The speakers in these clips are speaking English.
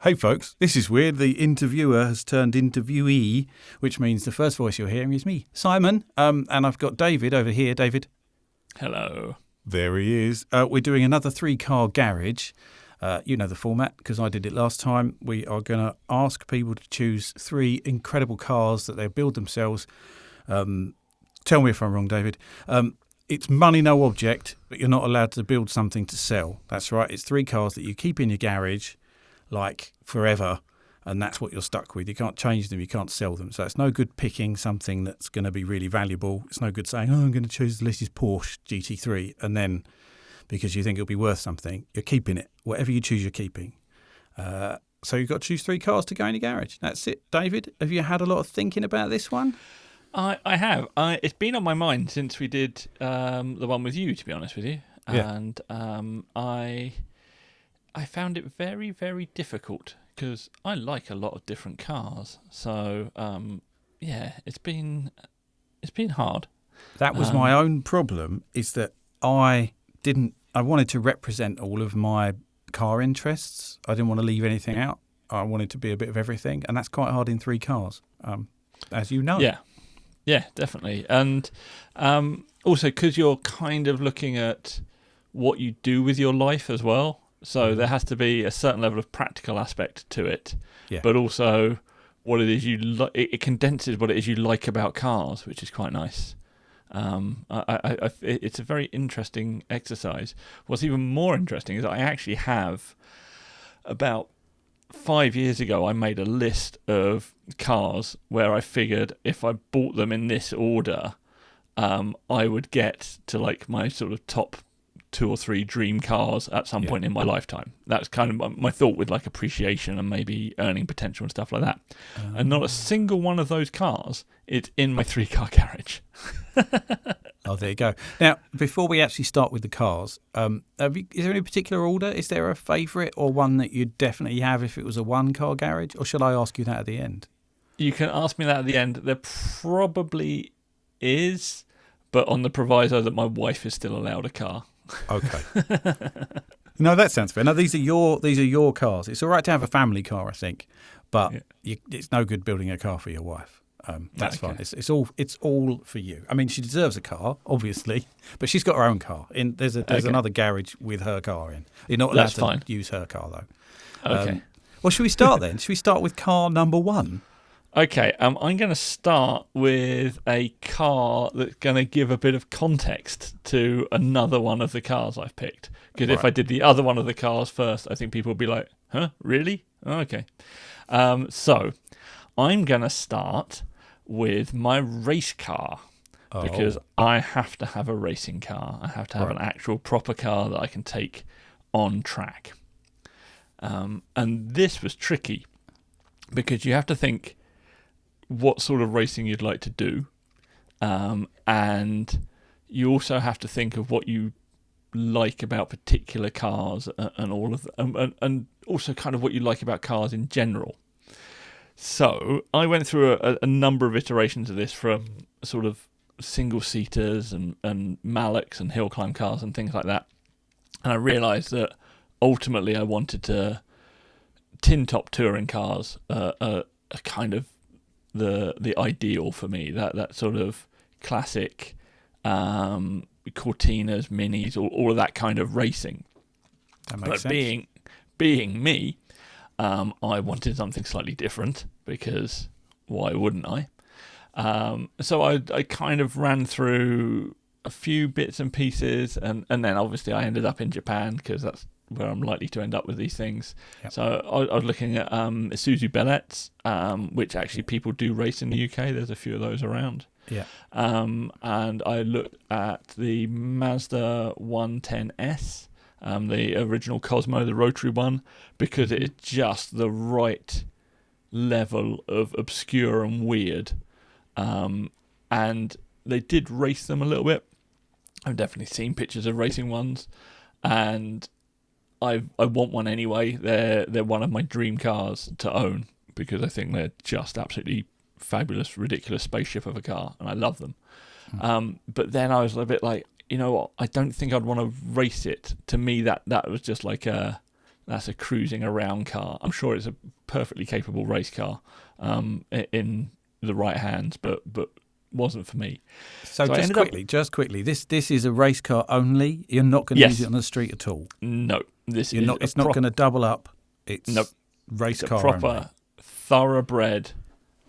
Hey folks, this is weird. The interviewer has turned interviewee, which means the first voice you're hearing is me, Simon. And I've got David over here. David. Hello. There he is. We're doing another 3-car garage. You know the format because I did it last time. We are going to ask people to choose 3 incredible cars that they build themselves. Tell me if I'm wrong, David. It's money, no object, but you're not allowed to build something to sell. That's right. It's 3 cars that you keep in your garage like forever, and that's what you're stuck with. You can't change them, you can't sell them. So it's no good picking something that's going to be really valuable. It's no good saying, I'm going to choose the latest Porsche GT3, and then because you think it'll be worth something, you're keeping it. Whatever you choose, you're keeping. So you've got to choose 3 cars to go in your garage. That's it. David, have you had a lot of thinking about this one? I have. It's been on my mind since we did the one with you, to be honest with you. Yeah. And I found it very, very difficult because I like a lot of different cars. So, it's been hard. That was my own problem, is that I wanted to represent all of my car interests. I didn't want to leave anything out. I wanted to be a bit of everything, and that's quite hard in 3 cars, as you know. Yeah, definitely. And also because you're kind of looking at what you do with your life as well. So there has to be a certain level of practical aspect to it, but also what it is you like. It condenses what it is you like about cars, which is quite nice. It's a very interesting exercise. What's even more interesting is I actually have, about 5 years ago, I made a list of cars where I figured if I bought them in this order, I would get to like my sort of top 2 or 3 dream cars at some point in my lifetime. That's kind of my thought with like appreciation and maybe earning potential and stuff like that. And not a single one of those cars is in my 3-car garage. Oh, there you go. Now, before we actually start with the cars, is there any particular order? Is there a favourite or one that you'd definitely have if it was a 1-car garage? Or shall I ask you that at the end? You can ask me that at the end. There probably is, but on the proviso that my wife is still allowed a car. Okay. No, that sounds fair. Now, these are your cars. It's all right to have a family car, I think, but it's no good building a car for your wife. That's fine. It's all for you. I mean, she deserves a car, obviously, but she's got her own car. There's another garage with her car in. You're not allowed to use her car though. Okay. Well, should we start then? Should we start with car number 1? Okay, I'm going to start with a car that's going to give a bit of context to another one of the cars I've picked. Because if I did the other one of the cars first, I think people would be like, huh, really? Oh, okay. So I'm going to start with my race car. Because I have to have a racing car. I have to have an actual proper car that I can take on track. And this was tricky because you have to think what sort of racing you'd like to do, and you also have to think of what you like about particular cars and all of them, and also kind of what you like about cars in general. So I went through a number of iterations of this, from sort of single-seaters and Malloks and hill climb cars and things like that, and I realised that ultimately I wanted to tin-top touring cars are kind of the ideal for me. That sort of classic Cortinas, Minis, all of that kind of racing. That makes sense. Being me, I wanted something slightly different, because why wouldn't I? So I kind of ran through a few bits and pieces, and then obviously I ended up in Japan because that's where I'm likely to end up with these things. Yep. So I was looking at Isuzu Bellettes, which actually people do race in the UK. There's a few of those around. Yeah. And I looked at the Mazda 110S, the original Cosmo, the rotary one, because it is just the right level of obscure and weird. And they did race them a little bit. I've definitely seen pictures of racing ones, and I want one anyway. They're one of my dream cars to own, because I think they're just absolutely fabulous, ridiculous spaceship of a car, and I love them. But then I was a bit like, you know what? I don't think I'd want to race it. To me, that was just like a That's a cruising around car. I'm sure it's a perfectly capable race car in the right hands, but wasn't for me. So just quickly, this is a race car only. You're not going to use it on the street at all. No, it's not going to double up. It's race car proper only. Thoroughbred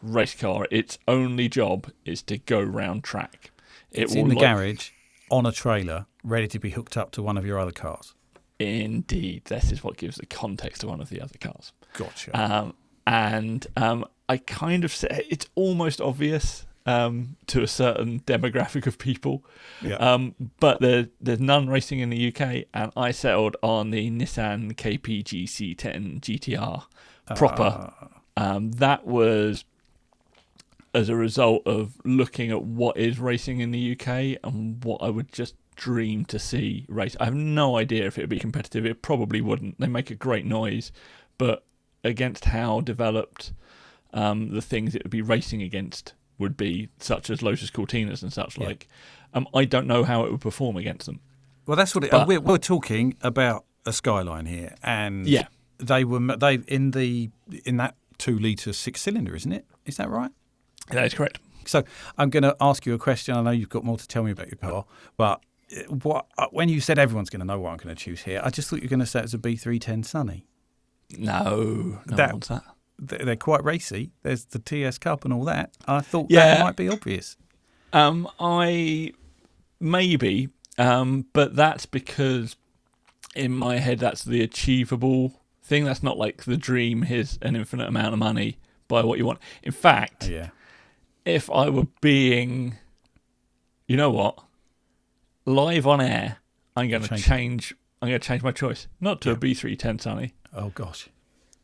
race car. Its only job is to go round track. It's in the garage on a trailer, ready to be hooked up to one of your other cars. Indeed, this is what gives the context to one of the other cars. Gotcha. I kind of say it's almost obvious to a certain demographic of people, but there's none racing in the UK, and I settled on the Nissan KPGC10 GTR proper. That was as a result of looking at what is racing in the UK and what I would just dream to see race. I have no idea if it would be competitive. It probably wouldn't. They make a great noise, but against how developed the things it would be racing against would be, such as Lotus Cortinas and such like, I don't know how it would perform against them. Well, that's what we're talking about a Skyline here, and they in that 2 litre 6-cylinder, isn't it? Is that right? That is correct. So I'm going to ask you a question. I know you've got more to tell me about your car, but when you said everyone's going to know what I'm going to choose here, I just thought you were going to say it's a B310 Sunny. No one wants that. They're quite racy. There's the TS Cup and all that. I thought that might be obvious. Maybe, but that's because in my head that's the achievable thing. That's not like the dream. Here's an infinite amount of money, buy what you want. In fact, if I were being, you know what, live on air, I'm going to change. I'm going to change my choice, not to a B310 Sunny. Oh gosh,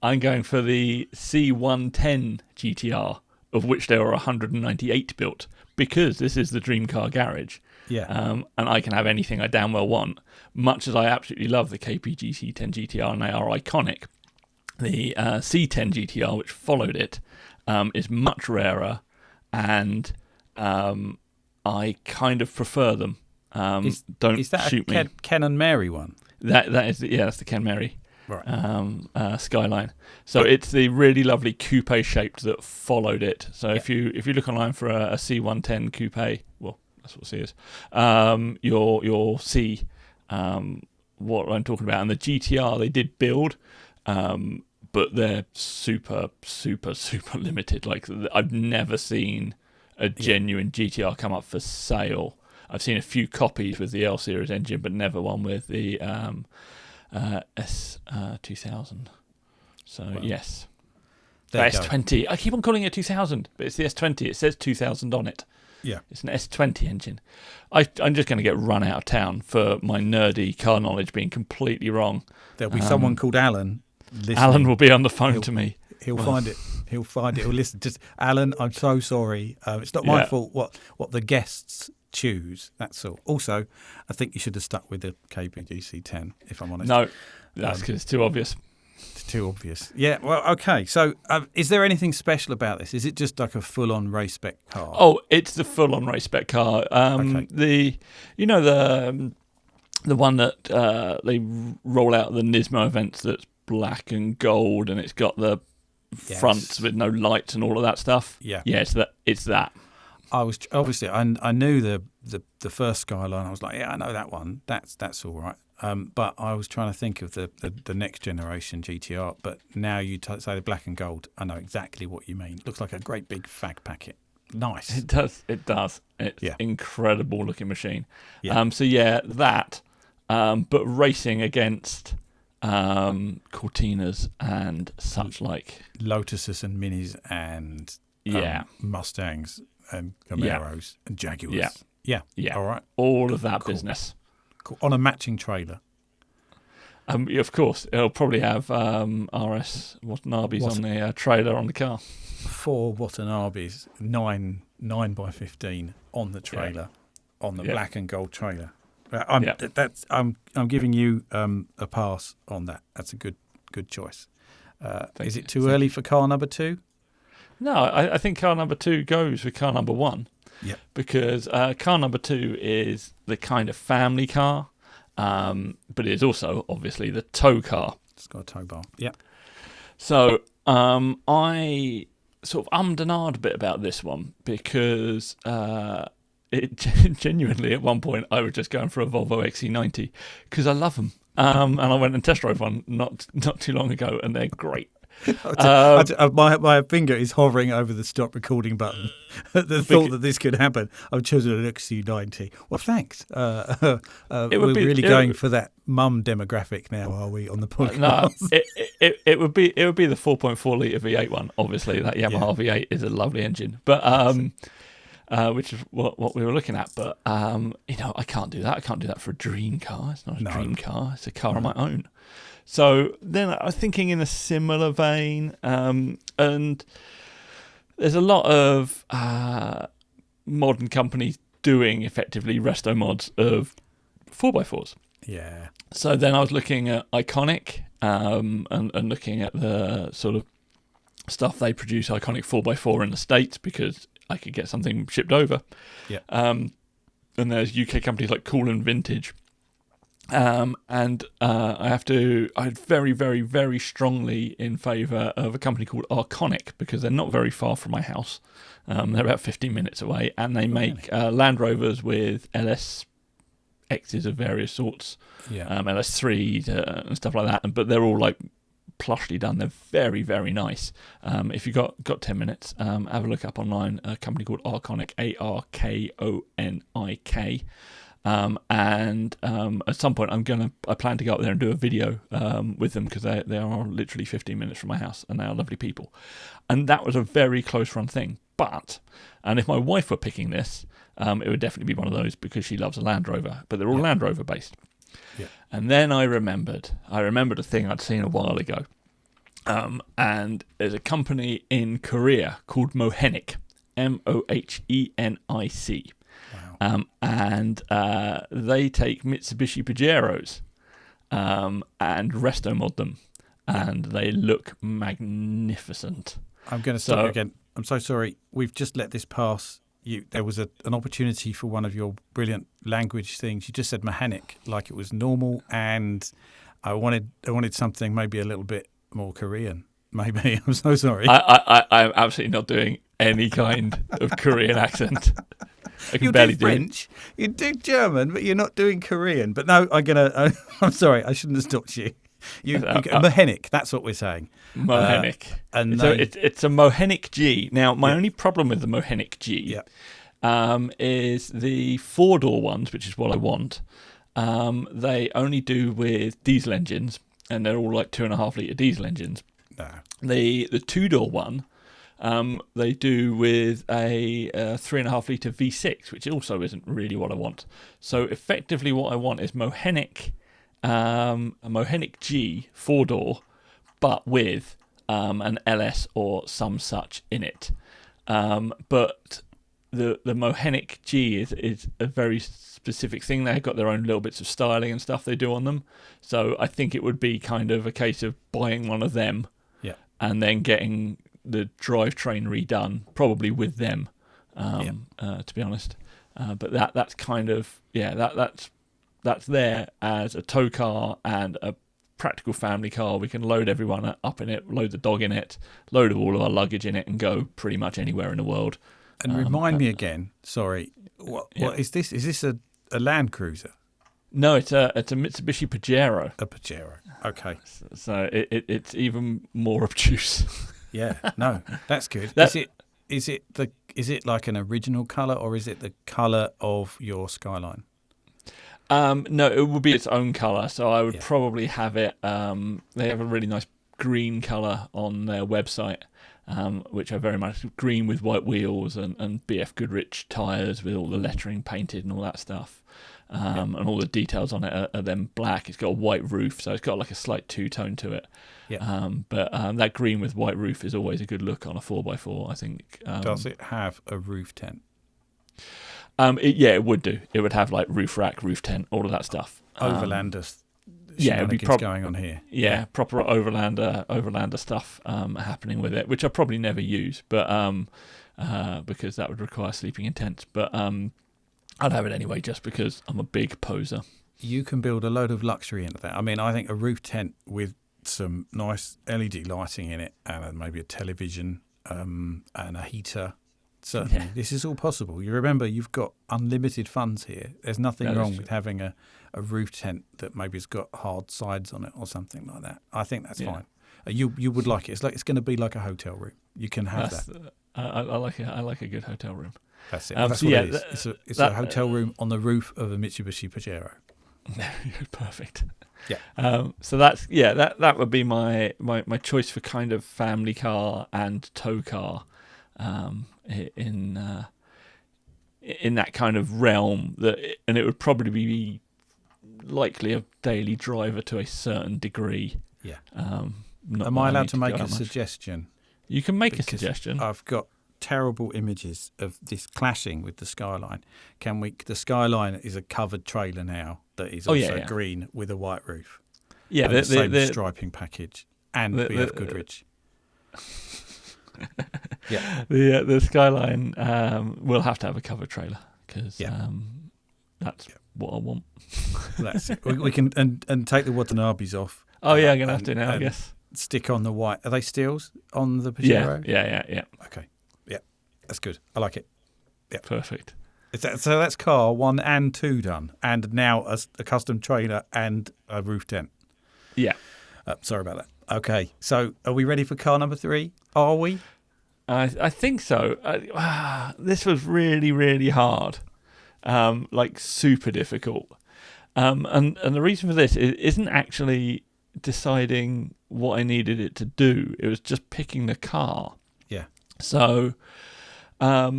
I'm going for the C110 GTR, of which there are 198 built, because this is the dream car garage. And I can have anything I damn well want. Much as I absolutely love the KPG C10 GTR and they are iconic, the C10 GTR, which followed it, is much rarer, and I kind of prefer them. Is that shoot a me. Ken and Mary one? That is that's the Ken Mary. Right. Skyline. So it's the really lovely coupe shaped that followed it. So if you look online for a C110 coupe, well, that's what C is. You'll see what I'm talking about. And the GTR they did build, but they're super, super, super limited. Like, I've never seen a genuine GTR come up for sale. I've seen a few copies with the L series engine, but never one with the S2000. So yes, the S20. I keep on calling it 2000, but it's the S20. It says 2000 on it. Yeah, it's an S20 engine. I'm just going to get run out of town for my nerdy car knowledge being completely wrong. There'll be someone called Alan listening. Alan will be on the phone to me. He'll find it. He'll find it. He'll listen. Just Alan, I'm so sorry. It's not my fault. What the guests choose. That's all. Also, I think you should have stuck with the KPGC10. If I'm honest. No, that's because it's too obvious. It's too obvious. Yeah. Well, okay. So, is there anything special about this? Is it just like a full-on race spec car? Oh, it's the full-on race spec car. The one that they roll out at the Nismo events that's black and gold, and it's got the fronts with no lights and all of that stuff. Yeah. It's that. I was obviously I knew the first Skyline. I was like, I know that one. That's all right. But I was trying to think of the next generation GTR. But now you say the black and gold, I know exactly what you mean. Looks like a great big fag packet. Nice. It does. It's incredible looking machine. Yeah. That. But racing against Cortinas and such like Lotuses and Minis and Mustangs and Camaros and Jaguars. Yeah. All right. All of that business. Cool. On a matching trailer. Of course, it'll probably have RS Watanabes on the trailer on the car. 4 Watanabes, 9 by 15 on the trailer, on the black and gold trailer. I'm giving you a pass on that. That's a good choice. Is it too early for car number 2? No, I think car number 2 goes with car number 1. Yeah. Because car number 2 is the kind of family car, but it is also obviously the tow car. It's got a tow bar. Yeah. So I sort of ummed and ahed a bit about this one because it genuinely, at one point, I was just going for a Volvo XC90 because I love them. And I went and test drove one not too long ago, and they're great. My finger is hovering over the stop recording button. The thought that this could happen. I've chosen an XC90. Well, thanks. We're really going for that mum demographic now, are we, on the podcast? No, it would be the 4.4 litre V8 one. Obviously, that Yamaha V8 is a lovely engine, but which is what we were looking at. But I can't do that. I can't do that for a dream car. It's not a dream car. It's a car on my own. So then I was thinking in a similar vein, and there's a lot of modern companies doing effectively resto mods of 4x4s. Yeah. So then I was looking at Iconic and looking at the sort of stuff they produce, Iconic 4x4 in the States, because I could get something shipped over. Yeah. And there's UK companies like Cool Vintage. I'm very, very, very strongly in favour of a company called Arconic because they're not very far from my house. They're about 15 minutes away, and they make Land Rovers with LSXs of various sorts, LS3s and stuff like that. But they're all like plushly done. They're very, very nice. If you've got 10 minutes, have a look up online. A company called Arconic, Arkonik. And at some point I plan to go up there and do a video with them because they are literally 15 minutes from my house and they are lovely people. And that was a very close run thing. And if my wife were picking this, it would definitely be one of those because she loves a Land Rover, but they're all Land Rover based. Yeah. And then I remembered a thing I'd seen a while ago. And there's a company in Korea called Mohenic, Mohenic. Wow. And they take Mitsubishi Pajeros and resto mod them, and they look magnificent. I'm going to stop you again. I'm so sorry. We've just let this pass. There was an opportunity for one of your brilliant language things. You just said mechanic like it was normal, and I wanted something maybe a little bit more Korean. Maybe. I'm so sorry. I'm absolutely not doing any kind of Korean accent. You do French, you do German, but you're not doing Korean. But no, I'm sorry, I shouldn't have stopped you. Mohenic, that's what we're saying. Mohenic. It's a Mohenic G. Now, my only problem with the Mohenic G is the 4-door ones, which is what I want. They only do with diesel engines, and they're all like 2.5 litre diesel engines. No. The 2-door one, they do with a 3.5 litre V6, which also isn't really what I want. So effectively what I want is Mohenic, a Mohenic G 4-door, but with an LS or some such in it. But the Mohenic G is a very specific thing. They've got their own little bits of styling and stuff they do on them. So I think it would be kind of a case of buying one of them and then getting the drivetrain redone, probably with them, to be honest. But that's kind of that's there as a tow car and a practical family car. We can load everyone up in it, load the dog in it, load all of our luggage in it, and go pretty much anywhere in the world. And remind me again, sorry, what is this? Is this a Land Cruiser? No, it's a Mitsubishi Pajero. A Pajero, okay. So it's even more obtuse. Yeah, no, that's good. Is it like an original colour, or is it the colour of your Skyline? No, it would be its own colour. So I would probably have it. They have a really nice green colour on their website, which I very much green with white wheels and BF Goodrich tyres with all the lettering painted and all that stuff. And all the details on it are then black. It's got a white roof, so it's got like a slight two-tone to it. Yeah. But that green with white roof is always a good look on a 4x4, I think. Does it have a roof tent? It would do. It would have like roof rack, roof tent, all of that stuff. Overlander shenanigans going on here. Yeah, proper overlander stuff happening with it, which I probably never use, but because that would require sleeping in tents. But I'd have it anyway just because I'm a big poser. You can build a load of luxury into that. I mean, I think a roof tent with some nice LED lighting in it, and maybe a television and a heater. Certainly, this is all possible. You remember, you've got unlimited funds here. There's nothing wrong with having a roof tent that maybe has got hard sides on it or something like that. I think that's fine. You would like it. It's going to be like a hotel room. You can have that. I like it. I like a good hotel room. That's it. That's what it is. It's a hotel room on the roof of a Mitsubishi Pajero. Perfect. Yeah. So that would be my choice for kind of family car and tow car, in that kind of realm. And it would probably be likely a daily driver to a certain degree. Yeah. Am I allowed to make a suggestion? You can make a suggestion. I've got terrible images of this clashing with the Skyline. The Skyline is a covered trailer now that is also green with a white roof. Yeah, the same striping package, and BF Goodrich. Yeah, the Skyline will have to have a covered trailer because that's what I want. That's it. We can and take the Watanabes off. Oh yeah, I'm gonna have to now, I guess. Stick on the white. Are they steels on the Pajero? Yeah. Okay. Yeah, that's good. I like it. Yeah, perfect. So that's car 1 and 2 done, and now a custom trailer and a roof tent. Yeah. Sorry about that. Okay, so are we ready for car number 3? Are we? I think so. This was really, really hard, like super difficult. And the reason for this isn't actually deciding what I needed it to do. It was just picking the car. Yeah. So, I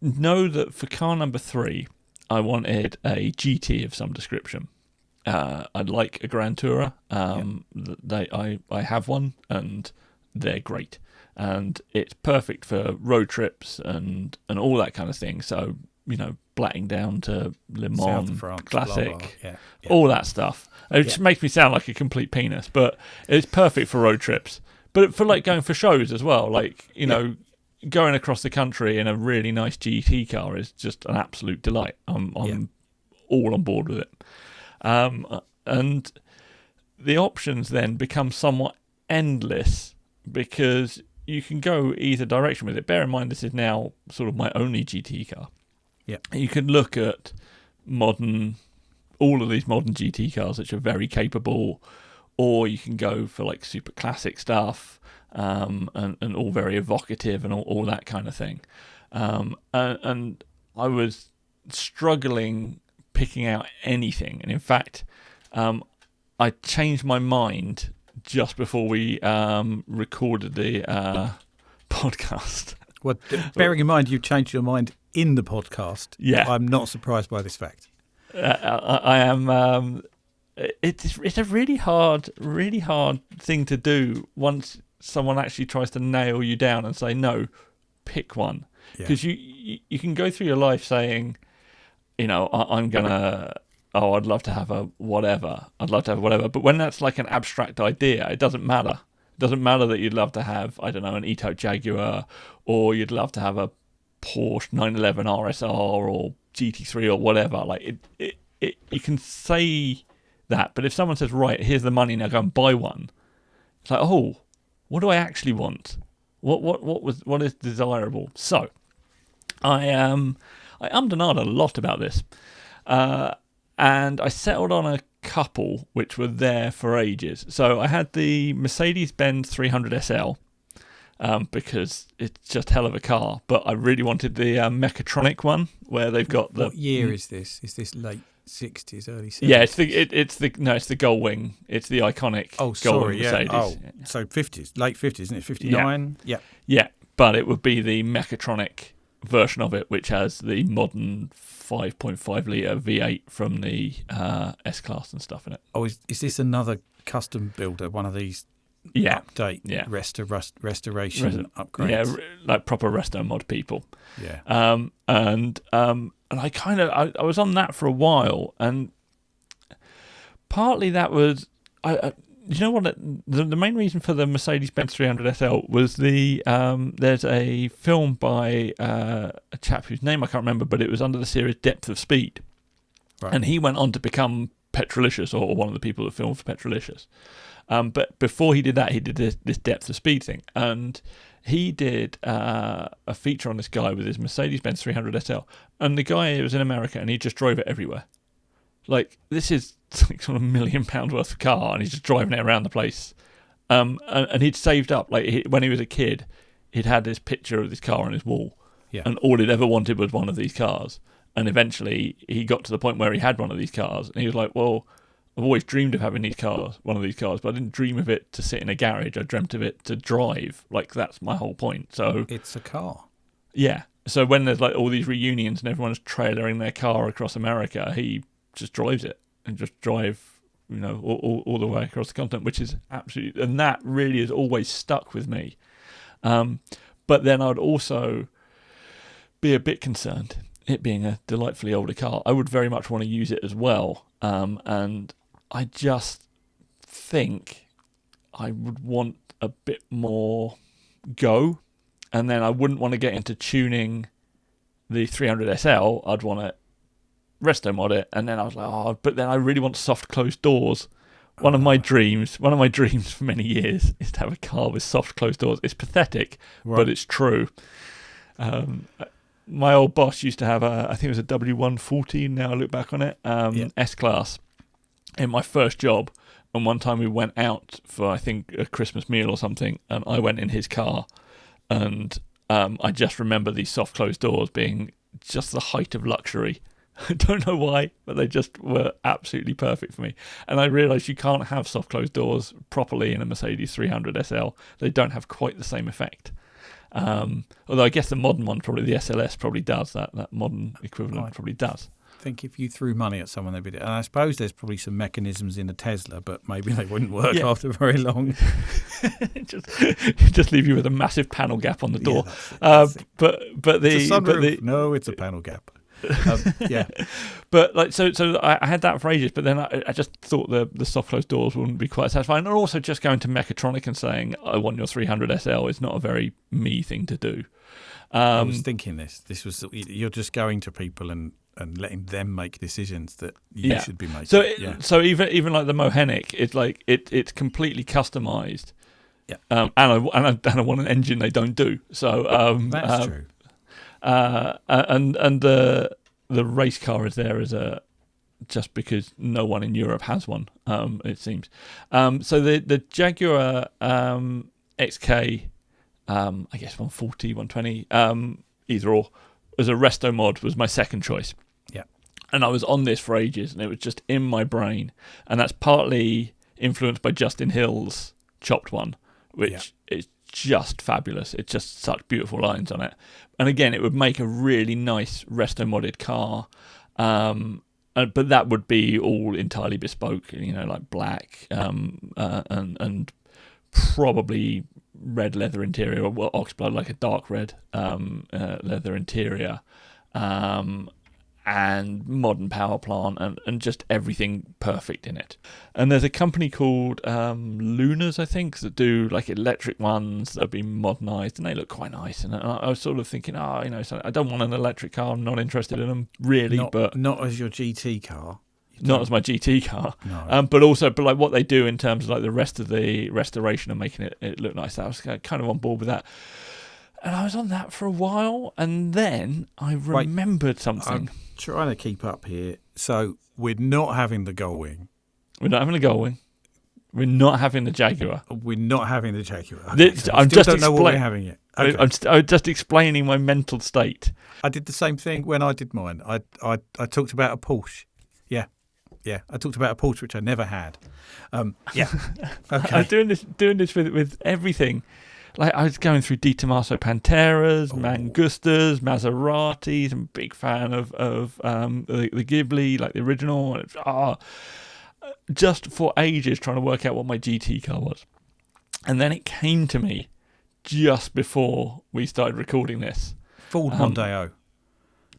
know that for car number 3, I wanted a GT of some description. I'd like a Grand Tourer. I have one, and they're great, and it's perfect for road trips and all that kind of thing. So blatting down to Le Mans, France, Classic, blah, blah. Yeah. all that stuff. It just makes me sound like a complete penis, but it's perfect for road trips. But for going for shows as well, going across the country in a really nice GT car is just an absolute delight. I'm all on board with it. And the options then become somewhat endless because you can go either direction with it. Bear in mind, this is now sort of my only GT car. Yeah. You can look at all of these modern GT cars, which are very capable, or you can go for super classic stuff, and all very evocative and all that kind of thing. And I was struggling picking out anything, and in fact, I changed my mind just before we recorded the podcast. Well, bearing in mind you changed your mind in the podcast, I'm not surprised by this fact. I am. It's a really hard thing to do once someone actually tries to nail you down and say no, pick one, because you can go through your life saying, I'm gonna. Oh, I'd love to have a whatever. But when that's like an abstract idea, it doesn't matter. It doesn't matter that you'd love to have, I don't know, an HoTWire Jaguar, or you'd love to have a Porsche 911 RSR or GT3 or whatever. You can say that, but if someone says, right, here's the money, now go and buy one, it's like, oh, what do I actually want? What is desirable? So, I ummed and ahed a lot about this. And I settled on a couple which were there for ages. So I had the Mercedes-Benz 300 SL, because it's just hell of a car. But I really wanted the Mechatronic one, where they've got the... What year is this? Is this late 60s, early 70s? Yeah, it's the Gullwing. It's the iconic Gullwing Mercedes. Oh, so 50s, late 50s, isn't it? 59? Yeah, but it would be the Mechatronic version of it, which has the modern 5.5 litre V8 from the S-Class and stuff in it. Oh, is this another custom builder, one of these update restoration upgrades? Yeah, like proper resto mod people. Yeah. And I kind of I was on that for a while, and partly that was you know what? The main reason for the Mercedes-Benz 300 SL was there's a film by a chap whose name I can't remember, but it was under the series Depth of Speed, right. And he went on to become Petrolicious, or one of the people that filmed for Petrolicious. But before he did that, he did this depth of speed thing, and he did a feature on this guy with his Mercedes-Benz 300 SL, and the guy was in America, and he just drove it everywhere. Like, this is like sort of £1 million worth of car, and he's just driving it around the place. And he'd saved up, like, when he was a kid, he'd had this picture of this car on his wall, and all he'd ever wanted was one of these cars. And eventually he got to the point where he had one of these cars, and he was like, well, I've always dreamed of having one of these cars, but I didn't dream of it to sit in a garage. I dreamt of it to drive. Like, that's my whole point. So it's a car. Yeah. So when there's like all these reunions and everyone's trailering their car across America, he just drives it and just drive, all the way across the continent, which is absolutely, and that really has always stuck with me. But then I'd also be a bit concerned, it being a delightfully older car. I would very much want to use it as well. And I just think I would want a bit more go, and then I wouldn't want to get into tuning the 300 SL. I'd want to resto mod it, and then I was like, but then I really want soft closed doors. One of my dreams for many years is to have a car with soft closed doors. It's pathetic, but it's true. My old boss used to have I think it was a W140, now I look back on it, S-Class in my first job. And one time we went out for, I think, a Christmas meal or something, and I went in his car, and I just remember these soft closed doors being just the height of luxury. I don't know why, but they just were absolutely perfect for me. And I realised you can't have soft closed doors properly in a Mercedes 300 SL. They don't have quite the same effect. Although I guess the modern one, probably the SLS, probably does that. That modern equivalent probably does. I think if you threw money at someone, they'd be. And I suppose there's probably some mechanisms in a Tesla, but maybe they wouldn't work after very long. just leave you with a massive panel gap on the door. No, it's a panel gap. But like so I had that for ages, but then I just thought the soft closed doors wouldn't be quite satisfying. And also just going to Mechatronic and saying I want your 300 SL is not a very me thing to do. I was thinking this was, you're just going to people and letting them make decisions that you should be making. So even like the Mohenic, it's like it's completely customized. Yeah. And I want an engine they don't do. So that's true. And the race car is there as just because no one in Europe has one, it seems. So the Jaguar XK, I guess 140, 120, either or, as a resto mod was my second choice. Yeah. And I was on this for ages, and it was just in my brain. And that's partly influenced by Justin Hill's chopped one, which is just fabulous. It's just such beautiful lines on it. And again, it would make a really nice resto modded car. But that would be all entirely bespoke, like black, and probably red leather interior, or oxblood, like a dark red leather interior, and modern power plant, and just everything perfect in it. And there's a company called Lunas, I think, that do like electric ones that have been modernised, and they look quite nice. And I was sort of thinking, so I don't want an electric car. I'm not interested in them really, but not as your GT car. Not as my GT car, no. but like what they do in terms of like the rest of the restoration and making it look nice. I was kind of on board with that, and I was on that for a while, and then I remembered something. I'm trying to keep up here. So we're not having the Gullwing. We're not having the Gullwing. We're not having the Jaguar. We're not having the Jaguar. Okay, I don't know what we're having yet. Okay. I'm just explaining my mental state. I did the same thing when I did mine. I talked about a Porsche. Yeah, I talked about a Porsche, which I never had. Okay. I'm doing this with everything. Like I was going through Di Tommaso Panteras, Mangustas, Maseratis. I'm a big fan of the Ghibli, like the original. Just for ages trying to work out what my GT car was. And then it came to me just before we started recording this. Ford Mondeo.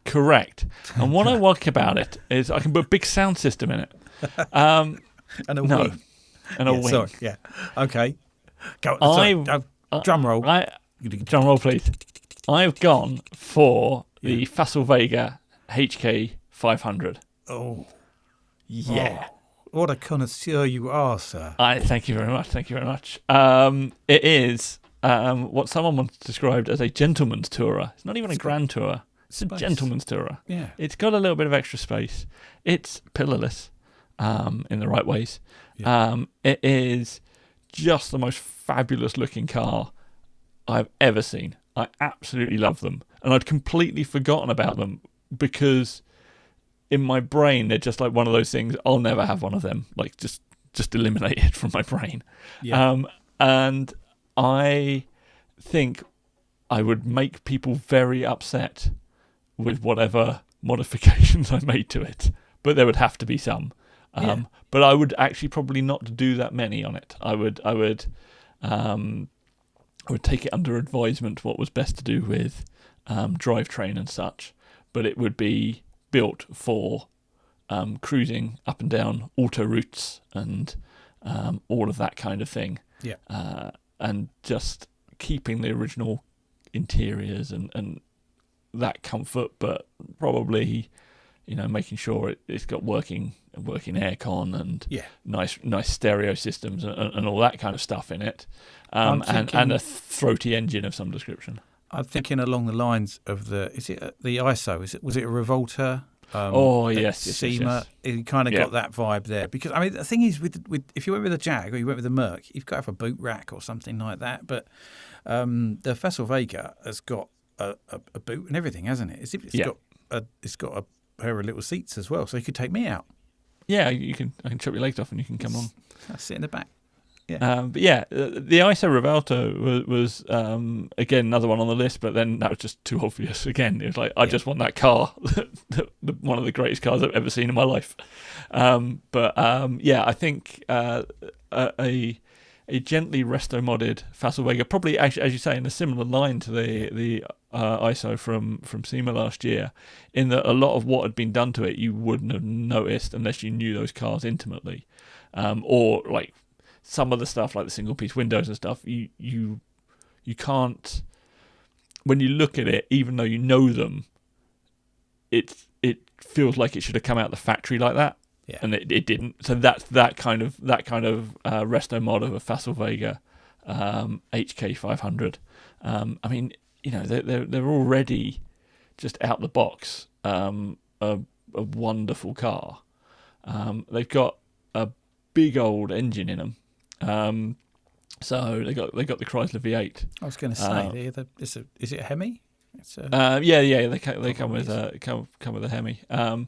Correct. And what I like about it is I can put a big sound system in it. And a wing. And a wing. Sorry, yeah. Okay. Go. Drum roll. Drum roll, please. I've gone for the Fassel Vega HK 500. Oh. Yeah. What a connoisseur you are, sir. Thank you very much. Thank you very much. It is what someone once described as a gentleman's tourer. It's not even a grand tour. It's a gentleman's tourer. Yeah. It's got a little bit of extra space. It's pillarless in the right ways. Yeah. It is just the most fabulous looking car I've ever seen. I absolutely love them. And I'd completely forgotten about them because in my brain, they're just like one of those things. I'll never have one of them. Like just eliminate it from my brain. Yeah. And I think I would make people very upset with whatever modifications I made to it. But there would have to be some. But I would actually probably not do that many on it. I would take it under advisement what was best to do with drivetrain and such. But it would be built for cruising up and down auto routes and all of that kind of thing. Yeah. And just keeping the original interiors and that comfort, but probably, making sure it's got working aircon and nice stereo systems and all that kind of stuff in it, and a throaty engine of some description. I'm thinking along the lines of the ISO? Was it a Revolta? Yes. SEMA. You kind of got that vibe there. Because I mean, the thing is, with if you went with a Jag or you went with a Merc, you've got to have a boot rack or something like that. But the Facel Vega has got a boot and everything, hasn't it? It's got a pair of little seats as well, so you could take me out. Yeah, I can chop your legs off and you can come on. I'll sit in the back. Yeah. The ISO Revolta was again another one on the list, but then that was just too obvious. Again, it was like I just want that car, one of the greatest cars I've ever seen in my life. I think a gently resto modded Facel Vega, probably actually, as you say, in a similar line to the ISO from SEMA last year, in that a lot of what had been done to it you wouldn't have noticed unless you knew those cars intimately, or like some of the stuff like the single piece windows and stuff, you can't, when you look at it, even though you know them, it feels like it should have come out the factory like that. Yeah. And it didn't. So that's that kind of resto mod of a Facel Vega HK 500. I mean, they're already just out the box a wonderful car. They've got a big old engine in them. So they got the Chrysler V8. I was going to say, is it a Hemi? They come with a Hemi. I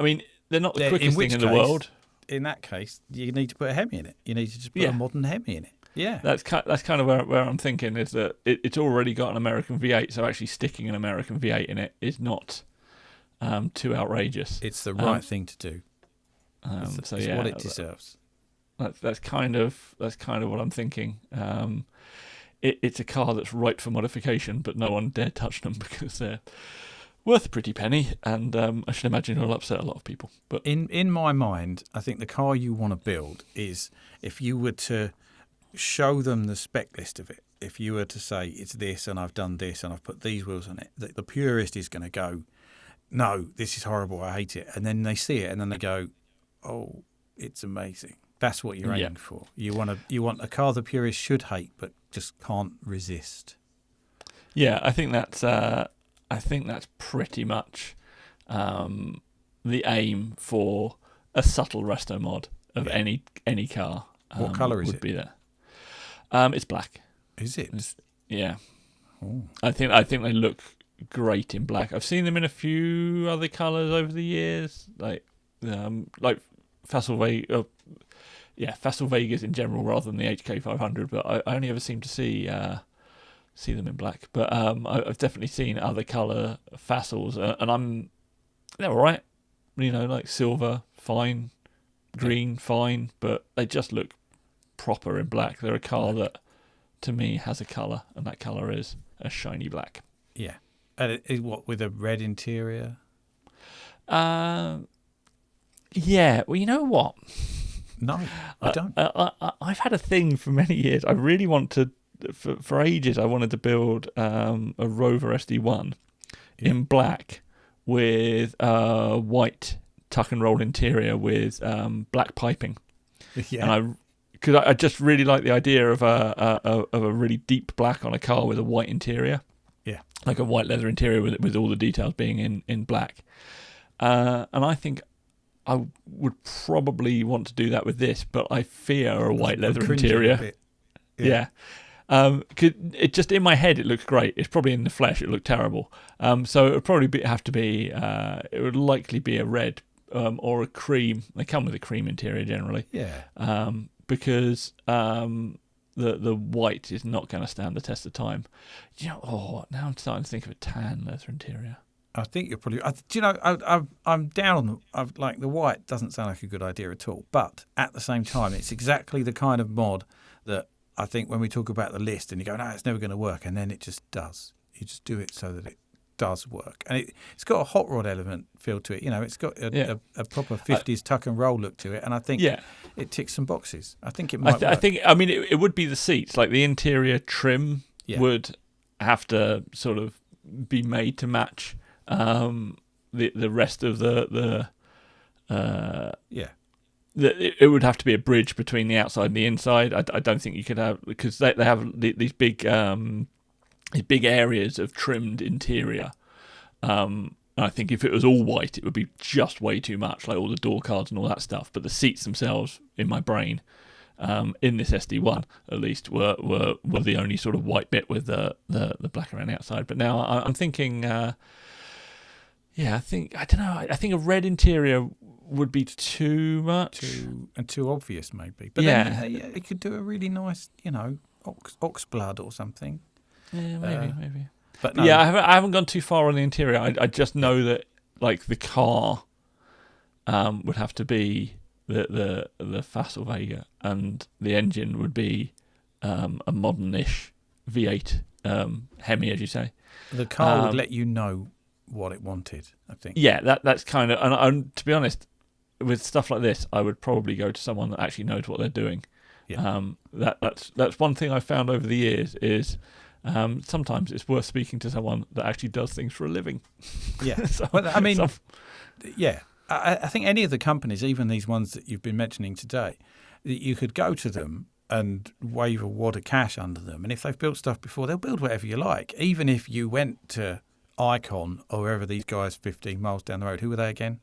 mean, they're not the quickest thing in the world. In that case, you need to put a Hemi in it. You need to just put a modern Hemi in it. Yeah, that's kind of where I'm thinking is that it's already got an American V8, so actually sticking an American V8 in it is not too outrageous. It's the right thing to do. It's what it deserves. That's kind of what I'm thinking. It's a car that's ripe for modification, but no one dare touch them because they're worth a pretty penny, and I should imagine it'll upset a lot of people. But in my mind, I think the car you want to build is, if you were to show them the spec list of it, if you were to say it's this and I've done this and I've put these wheels on it, the purist is going to go, no, this is horrible, I hate it. And then they see it and then they go, oh, it's amazing. That's what you're aiming for. You want a car the purist should hate but just can't resist. Yeah, I think that's pretty much the aim for a subtle resto mod of any car. What colour is it? Would be there. It's black. Is it? Yeah. Oh. I think they look great in black. I've seen them in a few other colours over the years, like Facel Vega. Facel Vegas in general rather than the HK 500. But I only ever seem to see them in black. But I've definitely seen other colour Facels, and they're all right. Like silver, fine, green, fine, but they just look proper in black. They're a car that, to me, has a colour, and that colour is a shiny black. Yeah. And what, with a red interior? Yeah. Well, you know what? No, I don't. I've had a thing for many years. I really want to, for ages, I wanted to build a Rover SD1 in black with white tuck and roll interior with black piping. Yeah. And I just really like the idea of a really deep black on a car with a white interior. Yeah. Like a white leather interior with all the details being in black. And I think I would probably want to do that with this, but I fear a white leather interior. Yeah. It just in my head it looks great. It's probably in the flesh it looked terrible. So it would probably have to be. It would likely be a red or a cream. They come with a cream interior generally. Yeah. Because the white is not going to stand the test of time. Now I'm starting to think of a tan leather interior. I think you're probably. I'm down on. Like the white doesn't sound like a good idea at all. But at the same time, it's exactly the kind of mod that I think when we talk about the list and you go, no, it's never going to work, and then it just does. You just do it so that it does work, and it's got a hot rod element feel to it. It's got a proper 50s tuck and roll look to it, and I think it ticks some boxes. I think it might. Work. I think. I mean, it would be the seats. Like the interior trim would have to sort of be made to match the rest of the. It would have to be a bridge between the outside and the inside. I don't think you could have, because they have these big areas of trimmed interior. I think if it was all white, it would be just way too much, like all the door cards and all that stuff. But the seats themselves, in my brain, in this SD1 at least, were the only sort of white bit with the black around the outside. But now I'm thinking, I think a red interior would be too much and too obvious, maybe. But then it could do a really nice, ox blood or something. Yeah, maybe. But no. Yeah, I haven't gone too far on the interior. I just know that like the car would have to be the Facel Vega, and the engine would be a modernish V8 Hemi, as you say. The car would let you know what it wanted, I think. Yeah, that's kind of, and to be honest, with stuff like this, I would probably go to someone that actually knows what they're doing. Yeah. That's one thing I've found over the years is sometimes it's worth speaking to someone that actually does things for a living. Yeah. I think any of the companies, even these ones that you've been mentioning today, you could go to them and wave a wad of cash under them, and if they've built stuff before, they'll build whatever you like. Even if you went to Icon or wherever these guys 15 miles down the road. Who were they again?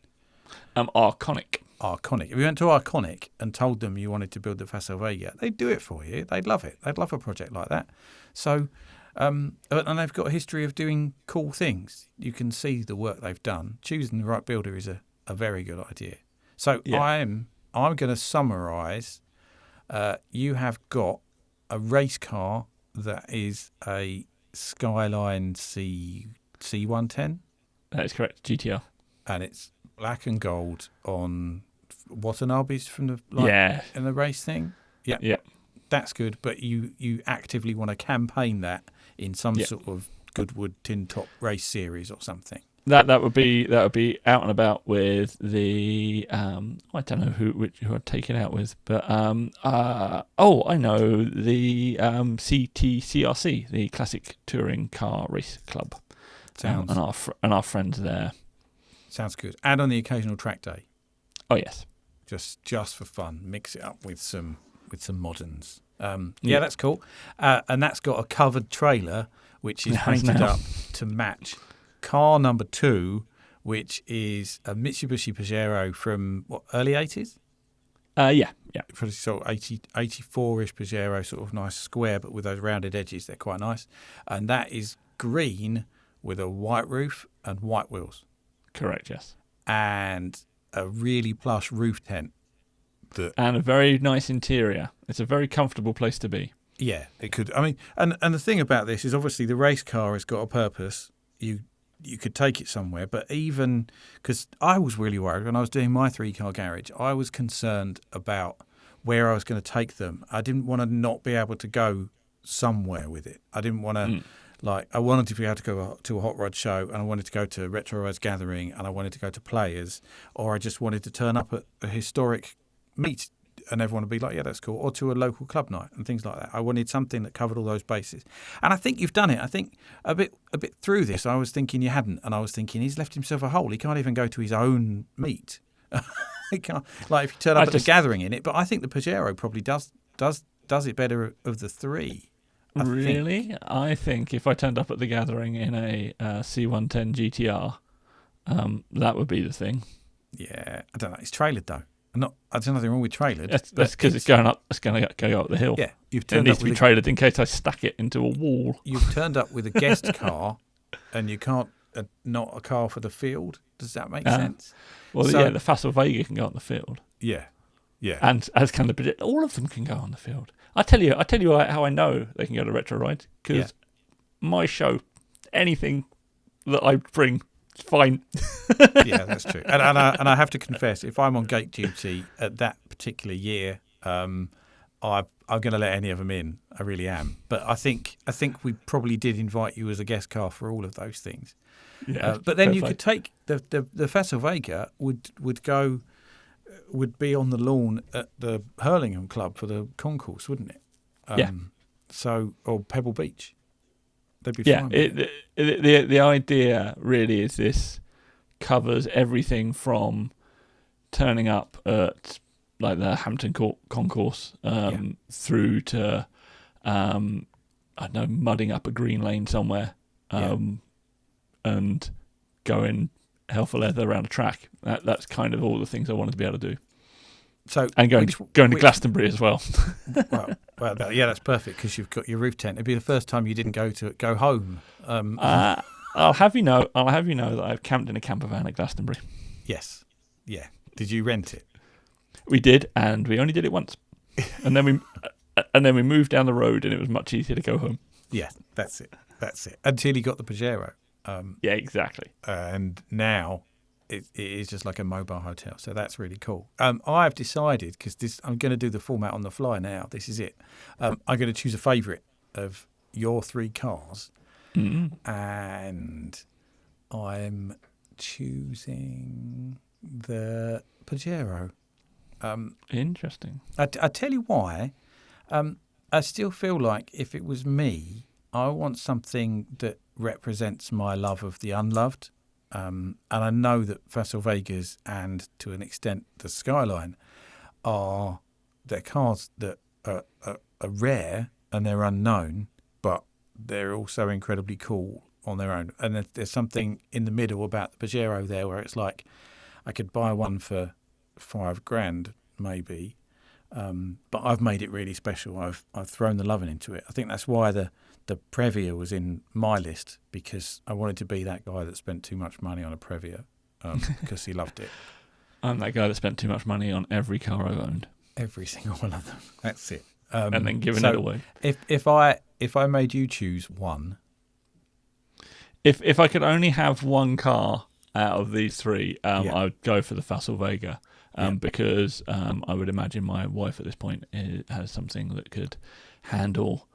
Arconic. If you went to Arconic and told them you wanted to build the Facel Vega, they'd do it for you. They'd love it. They'd love a project like that. So, and they've got a history of doing cool things. You can see the work they've done. Choosing the right builder is a very good idea. So I'm going to summarise. You have got a race car that is a Skyline C110. That is correct, GTR. And it's black and gold on Watanabes from the in the race thing. Yeah, that's good. But you actively want to campaign that in some sort of Goodwood tin top race series or something. That would be out and about with the I don't know who I'd take it out with, but I know the CTCRC, the Classic Touring Car Race Club. Sounds and our friends there. Sounds good. And on the occasional track day. Oh yes. Just for fun, mix it up with some moderns. That's cool. And that's got a covered trailer which is painted up to match car number 2, which is a Mitsubishi Pajero from early 80s. Yeah. Pretty sort of 84-ish Pajero, sort of nice square, but with those rounded edges, they're quite nice. And that is green with a white roof and white wheels. Correct, yes. And a really plush roof tent. And a very nice interior. It's a very comfortable place to be. Yeah, it could. I mean, and the thing about this is obviously the race car has got a purpose. You could take it somewhere, but even because I was really worried when I was doing my 3-car garage, I was concerned about where I was going to take them. I didn't want to not be able to go somewhere with it. I didn't want to, I wanted to be able to go to a hot rod show, and I wanted to go to Retro Rides Gathering, and I wanted to go to Players, or I just wanted to turn up at a historic meet and everyone would be like, yeah, that's cool, or to a local club night and things like that. I wanted something that covered all those bases. And I think you've done it. I think a bit through this, I was thinking you hadn't, and I was thinking he's left himself a hole. He can't even go to his own meet It can't, like if you turn up at the gathering in it, but I think the Pajero probably does it better of the three. Really? I think if I turned up at the gathering in a C110 GTR, that would be the thing. Yeah, I don't know. It's trailered though. There's nothing wrong with trailered. That's because it's going up. It's going to go up the hill. Yeah, it needs to be trailered in case I stack it into a wall. You've turned up with a guest car, and you can't not a car for the field. Does that make sense? Well, the Facel Vega can go on the field. Yeah, yeah. And as can the all of them can go on the field. I tell you how I know they can go to retro rides, because my show, anything that I bring, it's fine. Yeah, that's true. And I have to confess, if I'm on gate duty at that particular year, I'm going to let any of them in. I really am. But I think we probably did invite you as a guest car for all of those things. Yeah, but then you could take the Facel Vega would be on the lawn at the Hurlingham Club for the concourse, wouldn't it? Or Pebble Beach. They'd be fine. The idea really is this covers everything from turning up at like the Hampton Court concourse through to I don't know, mudding up a green lane somewhere and going hell for leather around a track. That's kind of all the things I wanted to be able to do. So and going to Glastonbury as well. well, that's perfect because you've got your roof tent. It'd be the first time you didn't go home. I'll have you know that I've camped in a camper van at Glastonbury. Yes, yeah. Did you rent it? We did, and we only did it once, and then we moved down the road, and it was much easier to go home. Yeah, that's it. Until you got the Pajero. Yeah, exactly. And now it is just like a mobile hotel, so that's really cool. I've decided, because I'm going to do the format on the fly now. This is it. I'm going to choose a favourite of your three cars, and I'm choosing the Pajero. Interesting. I tell you why. I still feel like if it was me, I want something that represents my love of the unloved. And I know that Facel Vegas and to an extent the Skyline they're cars that are rare and they're unknown, but they're also incredibly cool on their own. And there's something in the middle about the Pajero there where it's like I could buy one for $5,000 maybe, but I've made it really special. I've thrown the loving into it. I think that's why the Previa was in my list, because I wanted to be that guy that spent too much money on a Previa because he loved it. I'm that guy that spent too much money on every car I've owned. Every single one of them. That's it. And then giving it away. If I made you choose one, if I could only have one car out of these three, I would go for the Facel Vega. Because I would imagine my wife at this point has something that could handle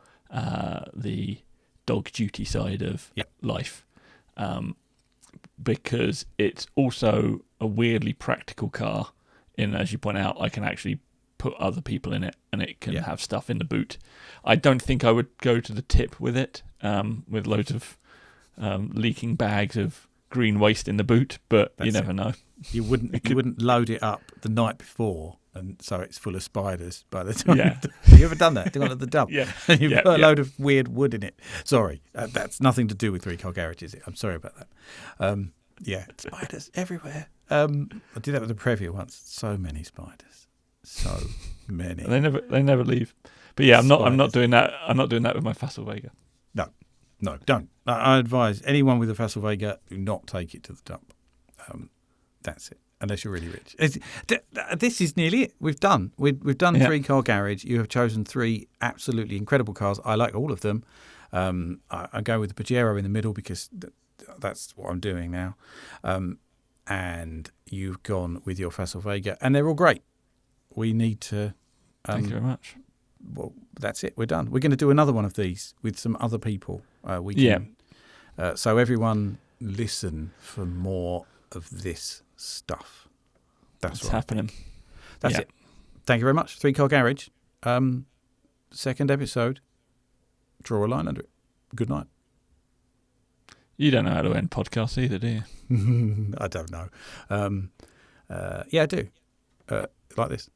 the dog duty side of life, because it's also a weirdly practical car. In, as you point out, I can actually put other people in it, and it can have stuff in the boot. I don't think I would go to the tip with it, with loads of leaking bags of green waste in the boot, but you never know. You wouldn't load it up the night before, and so it's full of spiders by the time. Yeah. Have you ever done that? Gone at the dump. Yeah. And you've put a load of weird wood in it. Sorry, that's nothing to do with three car garage, is it? I'm sorry about that. Spiders everywhere. I did that with the Previa once. So many spiders. So many. They never leave. But yeah, I'm not doing that. I'm not doing that with my Facel Vega. No, don't. I advise anyone with a Facel Vega, do not take it to the dump. That's it. Unless you're really rich. This is nearly it. We've done three car garage. You have chosen three absolutely incredible cars. I like all of them. I go with the Pajero in the middle because that's what I'm doing now. And you've gone with your Facel Vega, and they're all great. We need to. Thank you very much. Well, that's it. We're done. We're going to do another one of these with some other people. So everyone, listen for more of this stuff. That's what's happening. That's it. Thank you very much. Three Car Garage. Second episode. Draw a line under it. Good night. You don't know how to end podcasts either, do you? I don't know. Yeah, I do. Like this.